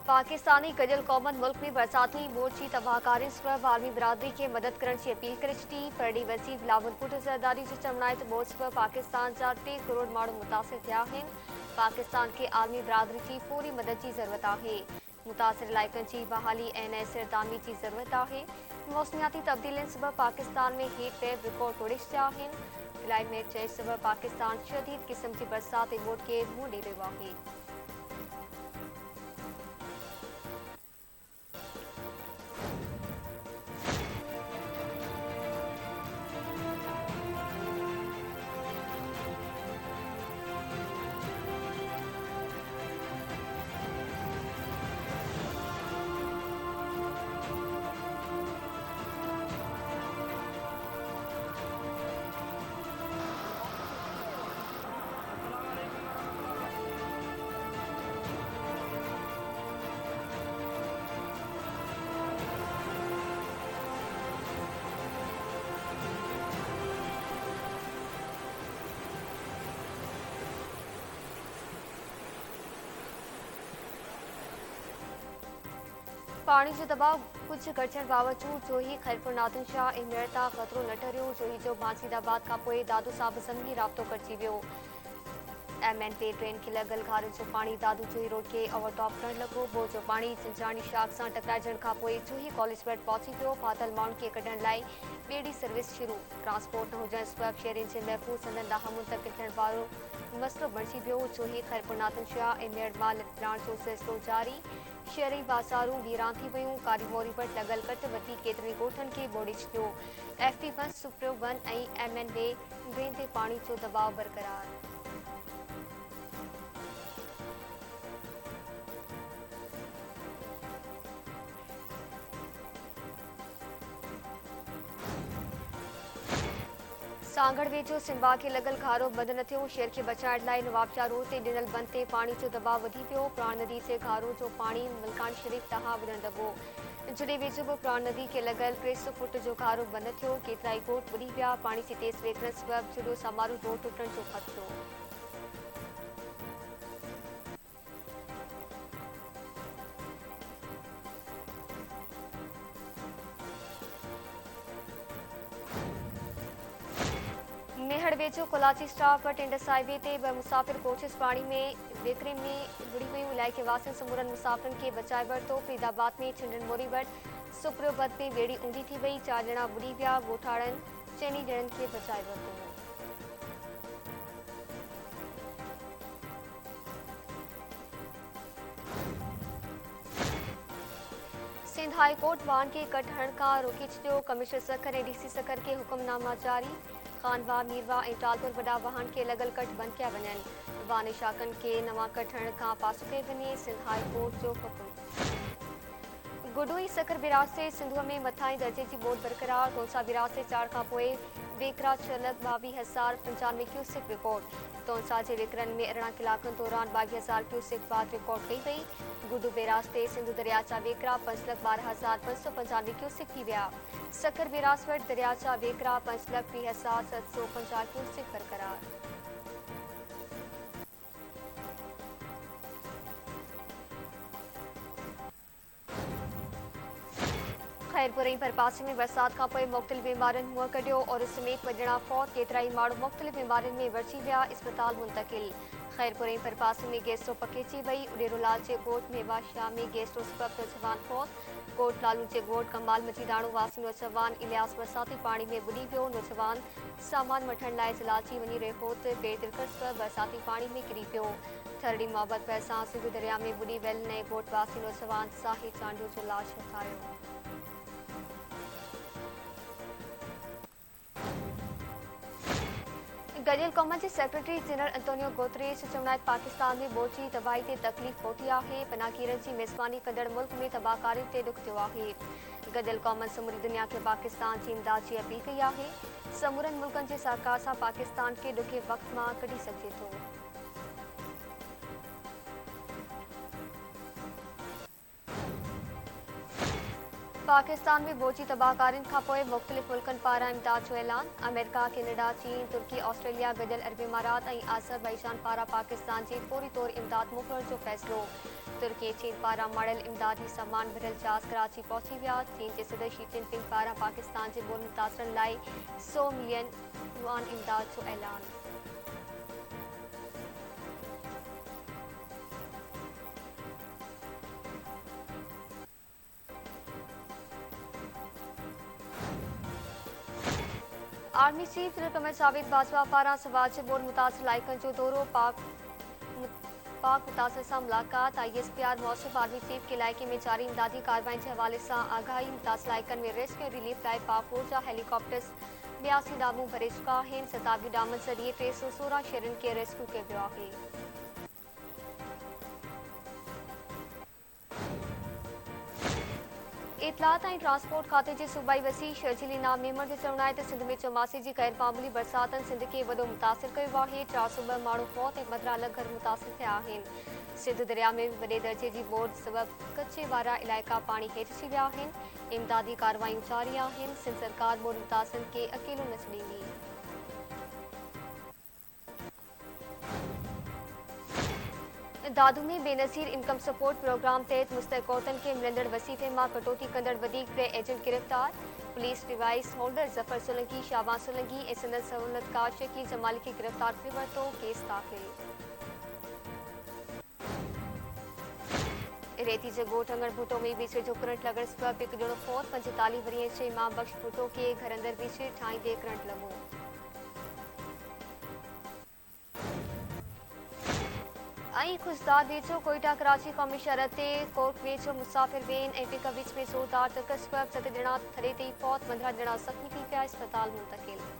पाकिस्तानी गजल कौमन मुल्क में बरसाती मोर्ची तबाहकारी सबब आलमी बिरादरी के मदद करण की अपील करे थी। परडी वज़ीर बिलावल भुट्टो ज़रदारी जो चवण त मोर्च सबब पाकिस्तान जा 3 करोड़ माण्हू मुतासिर थिया आहिनि। पाकिस्तान के आलमी बिरादरी की फौरी मदद की ज़रूरत है। मुतासिर इलाइक़नि की बहाली ऐं नए सिर तामीर की ज़रूरत है। मौसमियाती तब्दीलियुनि सबब पाकिस्तान में हीट वेव रिकॉर्ड तोड़े छॾिया आहिनि। क्लाइमेट चेंज सबब पाकिस्तान शदीद क़िस्म की बरसात ऐं मोट के मुंहुं ॾेई रहियो आहे। पानी जो दबाव कुछ घटण बावजूद जोही खैरपुर नादिन शाह ऐं मेड़ता ख़तरो न टरियो। जोही जो बांसीदाबाद खां पोइ दादू साहब ज़मीनी राब्तो कटिजी वियो। MNP ट्रेन खे लॻल घारनि जो पाणी दादू जोही रोड के ओवरटॉप करण लॻो। बोर जो पाणी चिंचाणी शाख सां टकराइजण खां पोइ जोही कॉलेज वटि पहुची वियो। फाथल माण्हुनि खे कढण लाइ ॿेड़ी सर्विस शुरू। ट्रांसपोर्ट न हुजण सबब शहरियुनि जे महफ़ूज़ हंधनि ॾांहुं मुंतक़िल थियण वारो मसइलो बणिजी वियो। जोही खैरपुर नादिन शाह ऐं मेड़ मां लथाइण जो सिलसिलो जारी। शहरी बाज़ारूं वीरान थी वियूं। कारी मोरी वटि लॻल कट वधी केतिरनि ॻोठनि खे ॿोड़े छॾियो। FP बस सुप्रियो 1 ऐं MN वे ते पाणी जो दबाव बरक़रार। सांगड़ वेझो सिंबा के लॻल घारो बंदि न थियो। शहर खे बचाइण लाइ नवाबशाह रोड ते ॾिनल बंद ते पाणी जो दबाव वधी पियो। प्राण नदी से घारो जो पाणी मलकान शरीफ़ ॾांहुं वञण लॻो। जॾहिं वेझो बि प्राण नदी के लॻल 300 फुट जो घारो बंदि थियो। केतिराई ॻोठ ॿुॾी विया। पाणी से तेज़ वेकिरण सबब जुॾो समारू रोड टुटण जो ख़तरो। मेहड़ वेझो कोलाची स्टाफ वटि इंडस हाईवे ते 2 मुसाफ़िर कोचिस पाणी में वेकिरे में बुड़ी वियूं। इलाइक़े वासियुनि समूरनि मुसाफ़िरनि खे बचाए वरितो। फरीदाबाद में छिंडन मोरी वटि सुप्रियो बद में ॿेड़ी ऊंधी थी वई। 4 ॼणा बुॾी विया। ॻोठाणनि 4 ॼणनि खे बचाए वरितो। सिंध हाई कोर्ट वाहन के कट हणण खां रोके छॾियो। कमिश्नर सखर ऐं DC सखर के हुक्मनामा जारी। खानवा मीरवा ऐं टालपुर वॾा वाहन के लॻल कट बंदि कया वञनि। वाहन शाखनि के नवां कट हणण खां पासो कयो वञे। सिंध हाई कोर्ट जो हुकुम। गुडोई सखर बिराज से सिंधुअ में मथाहीं दर्जे जी ॿोॾि बरक़रार। तोसा बिराज से चाड़ खां पोइ वेकरा 6,22,095 क्यूसेक रिकॉर्ड। तोसा जे विकरनि में 18 कलाकनि दौरान 22,000 क्यूसेक बाद रिकॉर्ड कई वई। गुडू बेराज ते सिंधु दरिया जा वेकरा 5,12,595 क्यूसेक थी विया। सखर बिराज वटि दरिया जा वेकरा 5,30,750 क्यूसेक बरक़रार। खैरपुर ऐं भरपासे में बरसात खां पोइ मुख़्तलिफ़ बीमारियुनि मुंहुं कढियो और समेत वॼणा फौत। केतिराई माण्हू मुख़्तलिफ़ बीमारियुनि में वरची विया। इस्पताल मुंतक़िल। खैरपुर ऐं भरपासे में गैस्ट्रो पकिड़िजी वई। उॾेरोलाल जे ॻोठ मेवा शाह में गैस्ट्रो सबब नौजवान फौत। कोट लालू जे ॻोठ कमाल मजीदाणो वासी नौजवान इलियास बरसाती पाणी में ॿुॾी वियो। नौजवान सामान वठण लाइ ज़लाची वञी रहियो हो त पेर तिलकण सबब बरसाती पाणी में किरी पियो। थरड़ी मोहब्बत भरिसां सिंधु दरिया में ॿुॾी वियल नए ॻोठ वासी नौजवान साहिल चांडियो जो लाश हथायो। गडियल कौमन जे सेक्रेटरी जनरल एंटोनियो गुतरेस चवण पाकिस्तान में बोची तबाही ते तकलीफ़ पहुती है। पनाहगीरनि जी मेज़बानी कंदड़ मुल्क में तबाहकारी ते दुख थियो आहे। गडियल कौमन समूरी दुनिया के पाकिस्तान जी इमदाद जी अपील कई है। समूरनि मुल्कनि जे सहकार सां पाकिस्तान के ॾुखे वक़्त मां कढी सघिजे थो। पाकिस्तान में बोची तबाहकारिन खां पोइ मुख़्तलिफ़ मुल्कनि पारां इमदाद जो ऐलान। अमेरिका, कैनेडा, चीन, तुर्की, ऑस्ट्रेलिया, गॾियल अरब इमारात ऐं अज़रबैजान पारां पाकिस्तान जी फौरी तौर इमदाद मोकिलण जो फ़ैसिलो। तुर्की चीन पारां मड़ियल इमदादी सामान भरियल जहाज़ कराची पहुची विया। चीन जे सदर शी जिनपिंग पारां पाकिस्तान जे ॿोल मुतासिरनि लाइ 100 मिलियन युआन इमदाद जो ऐलान। Army chief general Qamar Javed Bajwa पारां सवाज जे ॿोल मुतासिर इलाइक़नि जो दौरो। पाक मुतासिर सां मुलाक़ात। ISPR मौसूब आर्मी चीफ के इलाइक़े में जारी इमदादी कार्रवाइयुनि जे हवाले सां आगाही। मुतासिर इलाइक़नि में रेस्क्यू ऐं रिलीफ लाइ पाक फौज जा हेलीकॉप्टर्स 82 डामूं भरे चुका आहिनि। 27 डामनि ज़रिए 316 शहरनि खे रेस्क्यू कयो वियो आहे। इतलात ऐं ट्रांसपोर्ट खाते जे सूबाई वज़ीर शर्जील इनाम मेमण जो चवणु आहे त सिंध में चौमासे जी गैर मामूली बरसातनि सिंध खे वॾो मुतासिर कयो आहे। 402 माण्हू फौत ऐं 15 अलॻि घर मुतासिर थिया आहिनि। सिंध दरिया में वॾे दर्जे जी बोड़ सबबि कचे वारा इलाइक़ा पाणी हेठि अची विया आहिनि। इमदादी कार्रवायूं जारी आहिनि। सिंध सरकार बोड़ मुतासिरनि खे अकेलो न छॾींदी। दादू में बेनज़ीर इनकम सपोर्ट प्रोग्राम तहत मुस्तहिक़ औरतुनि खे मिलंदड़ वसीफ़े मां कटौती कंदड़ वधीक टे एजेंट गिरफ़्तार। Police device holder Zafar Solanki, Shahbaz Solanki ऐं संदन सहूलतकार शकील जमाली खे गिरफ़्तार करे वरितो। केस दाख़िल। रेती जे ॻोठ अंगड़ भुटो में बिजली जो करंट लॻण सबबि हिकु ॼणो फौत। 45 वरीअ जे इमाम बख़्श भुटो खे घर अंदरि बिजली ठाहींदे करंट लॻो। ऐं खुशदार वेझो कोयटा कराची क़ौमी शहर ते कोर्क वेझो मुसाफ़िर वेन ऐं पिकअप विच में ज़ोरदार टकरु सबबि 7 ॼणा थड़े ते ई फौत। 15 ॼणा ज़ख़्मी थी पिया। अस्पताल मुंतक़िल।